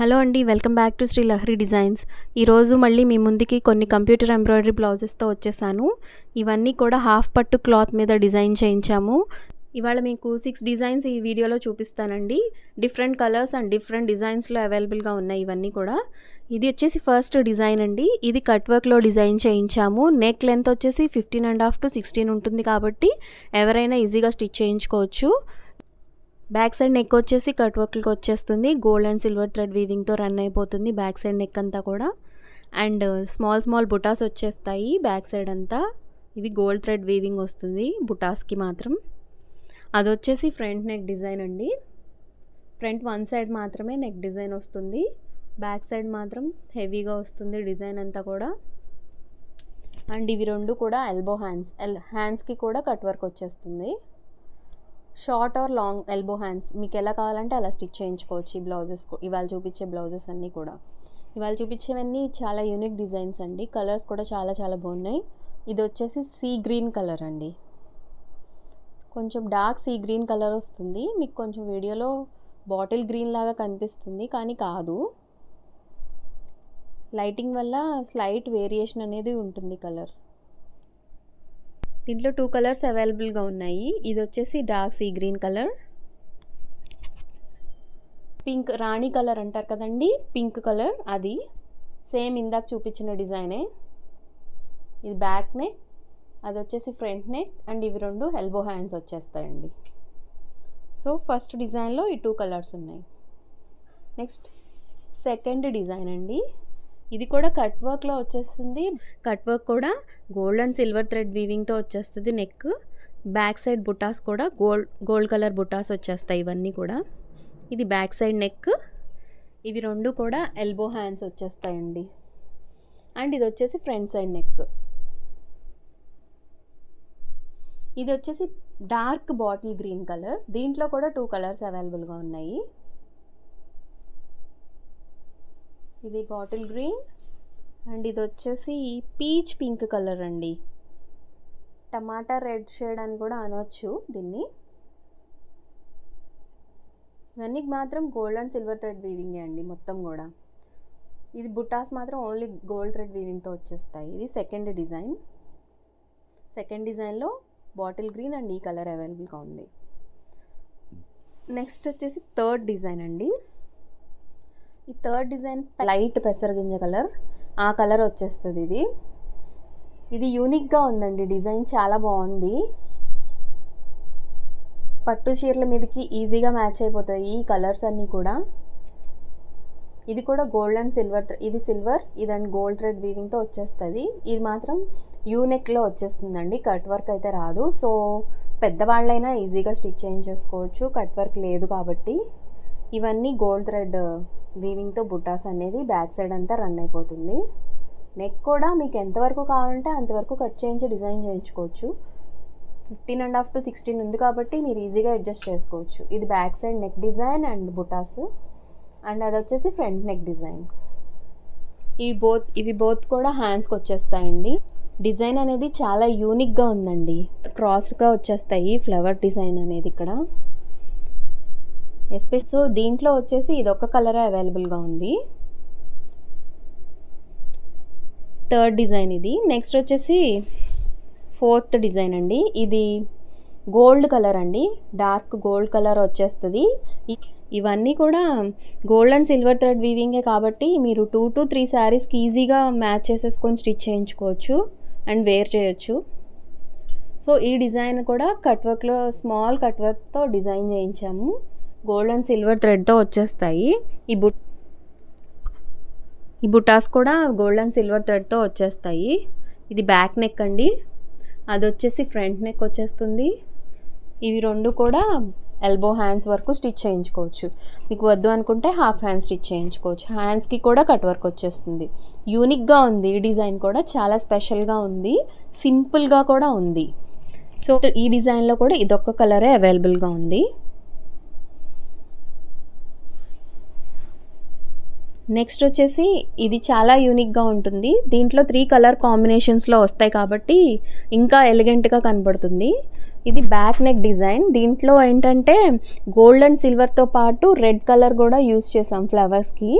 Hello అండి, welcome back to Sri Lahari designs. ఈరోజు మళ్ళీ మీ ముందుకి కొన్ని కంప్యూటర్ ఎంబ్రాయిడరీ బ్లౌజెస్తో వచ్చేసాను. ఇవన్నీ కూడా హాఫ్ పట్టు క్లాత్ మీద డిజైన్ చేయించాము. ఇవాళ మీకు 6 డిజైన్స్ ఈ వీడియోలో చూపిస్తానండి. డిఫరెంట్ కలర్స్ అండ్ డిఫరెంట్ డిజైన్స్లో అవైలబుల్గా ఉన్నాయి ఇవన్నీ కూడా. ఇది వచ్చేసి ఫస్ట్ డిజైన్ అండి. ఇది కట్ వర్క్లో డిజైన్ చేయించాము. నెక్ లెంత్ వచ్చేసి 15.5 to 16 ఉంటుంది కాబట్టి ఎవరైనా ఈజీగా స్టిచ్ చేయించుకోవచ్చు. బ్యాక్ సైడ్ నెక్ వచ్చేసి కట్ వర్క్కి వచ్చేస్తుంది. గోల్డ్ అండ్ సిల్వర్ థ్రెడ్ వీవింగ్తో రన్ అయిపోతుంది బ్యాక్ సైడ్ నెక్ అంతా కూడా. అండ్ స్మాల్ బుటాస్ వచ్చేస్తాయి బ్యాక్ సైడ్ అంతా. ఇవి గోల్డ్ థ్రెడ్ వీవింగ్ వస్తుంది బుటాస్కి మాత్రం. అది వచ్చేసి ఫ్రంట్ నెక్ డిజైన్ అండి. ఫ్రంట్ వన్ సైడ్ మాత్రమే నెక్ డిజైన్ వస్తుంది, బ్యాక్ సైడ్ మాత్రం హెవీగా వస్తుంది డిజైన్ అంతా కూడా. అండ్ ఇవి రెండు కూడా ఎల్బో హ్యాండ్స్కి కూడా కట్ వర్క్ వచ్చేస్తుంది. Short or long elbow hands మీకు ఎలా కావాలంటే అలా స్టిచ్ చేయించుకోవచ్చు. ఈ బ్లౌజెస్ ఇవాళ చూపించే బ్లౌజెస్ అన్నీ కూడా. ఇవాళ చూపించేవన్నీ చాలా యూనిక్ డిజైన్స్ అండి. కలర్స్ కూడా చాలా బాగున్నాయి. ఇది వచ్చేసి సీ గ్రీన్ కలర్ అండి. కొంచెం డార్క్ సీ గ్రీన్ కలర్ వస్తుంది. మీకు కొంచెం వీడియోలో బాటిల్ గ్రీన్ లాగా కనిపిస్తుంది కానీ కాదు. లైటింగ్ వల్ల స్లైట్ వేరియేషన్ అనేది ఉంటుంది కలర్. దీంట్లో 2 కలర్స్ అవైలబుల్గా ఉన్నాయి. ఇది వచ్చేసి dark sea green colour, pink rani colour అంటారు కదండి, పింక్ కలర్. అది సేమ్ ఇందాక చూపించిన డిజైనే. ఇది బ్యాక్ నెక్, అది వచ్చేసి ఫ్రంట్ నెక్. అండ్ ఇవి రెండు ఎల్బో హ్యాండ్స్ వచ్చేస్తాయండి. సో ఫస్ట్ డిజైన్లో ఈ 2 కలర్స్ ఉన్నాయి. నెక్స్ట్ సెకండ్ డిజైన్ అండి. ఇది కూడా కట్ వర్క్లో వచ్చేస్తుంది. కట్ వర్క్ కూడా గోల్డ్ అండ్ సిల్వర్ థ్రెడ్ వీవింగ్తో వచ్చేస్తుంది నెక్. బ్యాక్ సైడ్ బుటాస్ కూడా గోల్డ్ కలర్ బుటాస్ వచ్చేస్తాయి ఇవన్నీ కూడా. ఇది బ్యాక్ సైడ్ నెక్. ఇవి రెండు కూడా ఎల్బో హ్యాండ్స్ వచ్చేస్తాయండి. అండ్ ఇది వచ్చేసి ఫ్రంట్ సైడ్ నెక్. ఇది వచ్చేసి డార్క్ బాటిల్ గ్రీన్ కలర్. దీంట్లో కూడా 2 కలర్స్ అవైలబుల్గా ఉన్నాయి. ఇది బాటిల్ గ్రీన్ అండ్ ఇది వచ్చేసి పీచ్ పింక్ కలర్ అండి. టమాటా రెడ్ షేడ్ అని కూడా అనవచ్చు దీన్ని. ఇవన్నీ మాత్రం గోల్డ్ అండ్ సిల్వర్ థ్రెడ్ వీవింగే అండి మొత్తం కూడా. ఇది బుటాస్ మాత్రం ఓన్లీ గోల్డ్ థ్రెడ్ వీవింగ్తో వచ్చేస్తాయి. ఇది సెకండ్ డిజైన్. సెకండ్ డిజైన్లో బాటిల్ గ్రీన్ అండ్ ఈ కలర్ అవైలబుల్గా ఉంది. నెక్స్ట్ వచ్చేసి థర్డ్ డిజైన్ అండి. ఈ థర్డ్ డిజైన్ లైట్ పెసరగింజ కలర్, ఆ కలర్ వచ్చేస్తుంది. ఇది యూనిక్గా ఉందండి. డిజైన్ చాలా బాగుంది. పట్టు చీరల మీదకి ఈజీగా మ్యాచ్ అయిపోతాయి ఈ కలర్స్ అన్నీ కూడా. ఇది కూడా గోల్డ్ అండ్ సిల్వర్, ఇది సిల్వర్, ఇది అండ్ గోల్డ్ థ్రెడ్ వీవింగ్తో వచ్చేస్తుంది. ఇది మాత్రం యూనెక్లో వచ్చేస్తుందండి, కట్ వర్క్ అయితే రాదు. సో పెద్దవాళ్ళైనా ఈజీగా స్టిచ్ చేయించేసుకోవచ్చు, కట్ వర్క్ లేదు కాబట్టి. ఇవన్నీ గోల్డ్ థ్రెడ్ వీవింగ్తో బుటాస్ అనేది బ్యాక్ సైడ్ అంతా రన్ అయిపోతుంది. నెక్ కూడా మీకు ఎంతవరకు కావాలంటే అంతవరకు కట్ చేయించి డిజైన్ చేయించుకోవచ్చు. 15.5 to 16 ఉంది కాబట్టి మీరు ఈజీగా అడ్జస్ట్ చేసుకోవచ్చు. ఇది back side neck design and బుటాస్. అండ్ అది వచ్చేసి ఫ్రంట్ నెక్ డిజైన్. ఇవి బోత్ కూడా హ్యాండ్స్కి వచ్చేస్తాయండి. డిజైన్ అనేది చాలా యూనిక్గా ఉందండి. క్రాస్గా వచ్చేస్తాయి ఫ్లవర్ డిజైన్ అనేది ఇక్కడ. సో దీంట్లో వచ్చేసి ఇదొక కలరే అవైలబుల్గా ఉంది. థర్డ్ డిజైన్ ఇది. నెక్స్ట్ వచ్చేసి ఫోర్త్ డిజైన్ అండి. ఇది గోల్డ్ కలర్ అండి, డార్క్ గోల్డ్ కలర్ వచ్చేస్తుంది. ఇవన్నీ కూడా గోల్డ్ అండ్ సిల్వర్ థ్రెడ్ వీవింగే కాబట్టి మీరు 2 to 3 శారీస్కి ఈజీగా మ్యాచ్ చేసేసుకొని స్టిచ్ చేయించుకోవచ్చు అండ్ వేర్ చేయొచ్చు. సో ఈ డిజైన్ కూడా కట్ వర్క్లో స్మాల్ కట్ వర్క్తో డిజైన్ చేయించాము. గోల్డ్ అండ్ సిల్వర్ థ్రెడ్తో వచ్చేస్తాయి. ఈ బుటాస్ కూడా గోల్డ్ అండ్ సిల్వర్ థ్రెడ్తో వచ్చేస్తాయి. ఇది బ్యాక్ నెక్ అండి, అది వచ్చేసి ఫ్రంట్ నెక్ వచ్చేస్తుంది. ఇవి రెండు కూడా ఎల్బో హ్యాండ్స్ వరకు స్టిచ్ చేయించుకోవచ్చు. మీకు వద్దు అనుకుంటే హాఫ్ హ్యాండ్ స్టిచ్ చేయించుకోవచ్చు. హ్యాండ్స్కి కూడా కట్ వర్క్ వచ్చేస్తుంది. యూనిక్గా ఉంది ఈ డిజైన్ కూడా, చాలా స్పెషల్గా ఉంది, సింపుల్గా కూడా ఉంది. సో ఈ డిజైన్లో కూడా ఇదొక్క కలరే అవైలబుల్గా ఉంది. నెక్స్ట్ వచ్చేసి ఇది చాలా యూనిక్గా ఉంటుంది. దీంట్లో 3 కలర్ కాంబినేషన్స్లో వస్తాయి కాబట్టి ఇంకా ఎలిగెంట్గా కనబడుతుంది. ఇది బ్యాక్ నెక్ డిజైన్. దీంట్లో ఏంటంటే గోల్డ్ అండ్ సిల్వర్తో పాటు రెడ్ కలర్ కూడా యూస్ చేసాం ఫ్లవర్స్కి.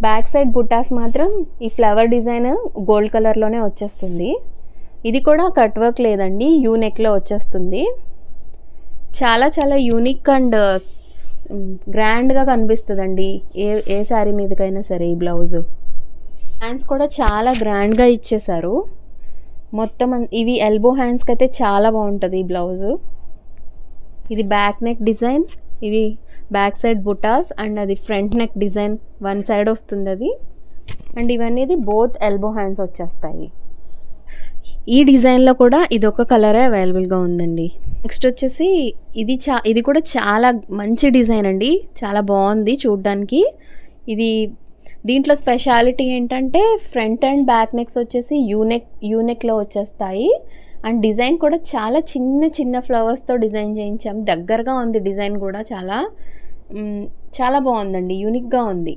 బ్యాక్ సైడ్ బుటాస్ మాత్రం ఈ ఫ్లవర్ డిజైన్ గోల్డ్ కలర్లోనే వచ్చేస్తుంది. ఇది కూడా కట్ వర్క్ లేదండి, యూ నెక్లో వచ్చేస్తుంది. చాలా చాలా యూనిక్ అండ్ గ్రాండ్గా కనిపిస్తుందండి ఏ శారీ మీదకైనా సరే. ఈ బ్లౌజ్ హ్యాండ్స్ కూడా చాలా గ్రాండ్గా ఇచ్చేసారు. మొత్తం ఇవి ఎల్బో హ్యాండ్స్కి అయితే చాలా బాగుంటుంది ఈ బ్లౌజు. ఇది బ్యాక్ నెక్ డిజైన్, ఇవి బ్యాక్ సైడ్ బుటాస్ అండ్ అది front neck design one side వస్తుంది అది. అండ్ ఇవన్నీ బోత్ ఎల్బో హ్యాండ్స్ వచ్చేస్తాయి. ఈ డిజైన్లో కూడా ఇదొక కలరే అవైలబుల్గా ఉందండి. నెక్స్ట్ వచ్చేసి ఇది కూడా చాలా మంచి డిజైన్ అండి, చాలా బాగుంది చూడ్డానికి. దీంట్లో స్పెషాలిటీ ఏంటంటే ఫ్రంట్ అండ్ బ్యాక్ నెక్స్ వచ్చేసి యూనెక్లో వచ్చేస్తాయి. అండ్ డిజైన్ కూడా చాలా చిన్న చిన్న ఫ్లవర్స్తో డిజైన్ చేయించాం. దగ్గరగా ఉంది డిజైన్ కూడా, చాలా బాగుందండి, యూనిక్గా ఉంది.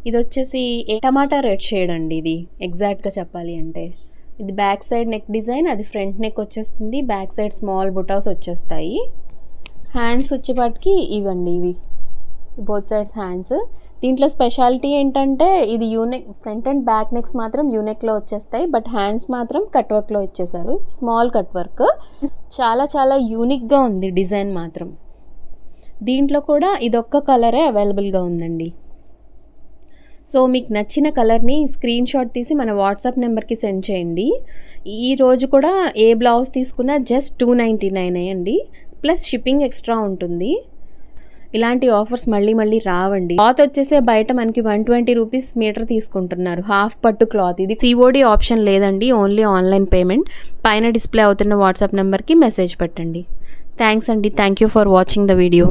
ఇది వచ్చేసి టమాటా రెడ్ షేడ్ అండి. ఇది ఎగ్జాక్ట్గా చెప్పాలి అంటే ఇది బ్యాక్ సైడ్ నెక్ డిజైన్, అది ఫ్రంట్ నెక్ వచ్చేస్తుంది. బ్యాక్ సైడ్ స్మాల్ బుటాస్ వచ్చేస్తాయి. హ్యాండ్స్ వచ్చేపాటికి ఇవి బోత్ సైడ్స్ హ్యాండ్స్. దీంట్లో స్పెషాలిటీ ఏంటంటే ఇది U-neck, front and back next మాత్రం యూనెక్లో వచ్చేస్తాయి, బట్ హ్యాండ్స్ మాత్రం కట్ వర్క్లో ఇచ్చేసారు, స్మాల్ కట్ వర్క్. చాలా చాలా యూనిక్గా ఉంది డిజైన్ మాత్రం. దీంట్లో కూడా ఇదొక్క కలరే అవైలబుల్గా ఉందండి. సో మీకు నచ్చిన కలర్ని స్క్రీన్ షాట్ తీసి మన వాట్సాప్ నెంబర్కి సెండ్ చేయండి. ఈరోజు కూడా ఏ బ్లౌజ్ తీసుకున్నా జస్ట్ 299 అండి, ప్లస్ షిప్పింగ్ ఎక్స్ట్రా ఉంటుంది. ఇలాంటి ఆఫర్స్ మళ్ళీ రావండి. క్లాత్ వచ్చేసే బయట మనకి 120 రూపీస్ మీటర్ తీసుకుంటున్నారు, హాఫ్ పట్టు క్లాత్. ఇది COD ఆప్షన్ లేదండి, ఓన్లీ ఆన్లైన్ పేమెంట్. పైన డిస్ప్లే అవుతున్న వాట్సాప్ నెంబర్కి మెసేజ్ పెట్టండి. థ్యాంక్స్ అండి, thank you for watching the video.